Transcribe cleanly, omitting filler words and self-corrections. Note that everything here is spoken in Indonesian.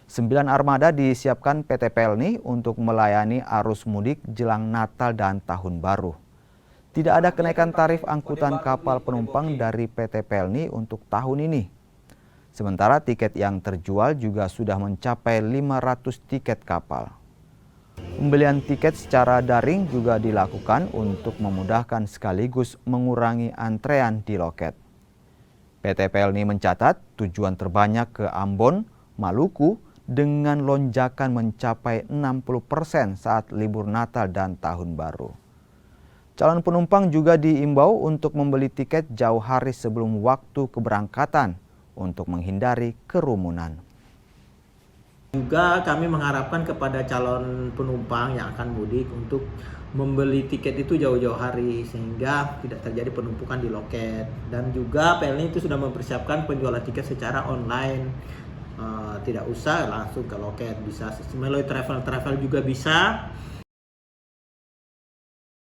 9 armada disiapkan PT Pelni untuk melayani arus mudik jelang Natal dan Tahun Baru. Tidak ada kenaikan tarif angkutan kapal penumpang dari PT Pelni untuk tahun ini. Sementara tiket yang terjual juga sudah mencapai 500 tiket kapal. Pembelian tiket secara daring juga dilakukan untuk memudahkan sekaligus mengurangi antrean di loket. PT Pelni mencatat tujuan terbanyak ke Ambon, Maluku dengan lonjakan mencapai 60% saat libur Natal dan Tahun Baru. Calon penumpang juga diimbau untuk membeli tiket jauh hari sebelum waktu keberangkatan untuk menghindari kerumunan. Juga kami mengharapkan kepada calon penumpang yang akan mudik untuk membeli tiket itu jauh-jauh hari sehingga tidak terjadi penumpukan di loket. Dan juga PLN itu sudah mempersiapkan penjualan tiket secara online. Tidak usah langsung ke loket, bisa melalui travel juga bisa.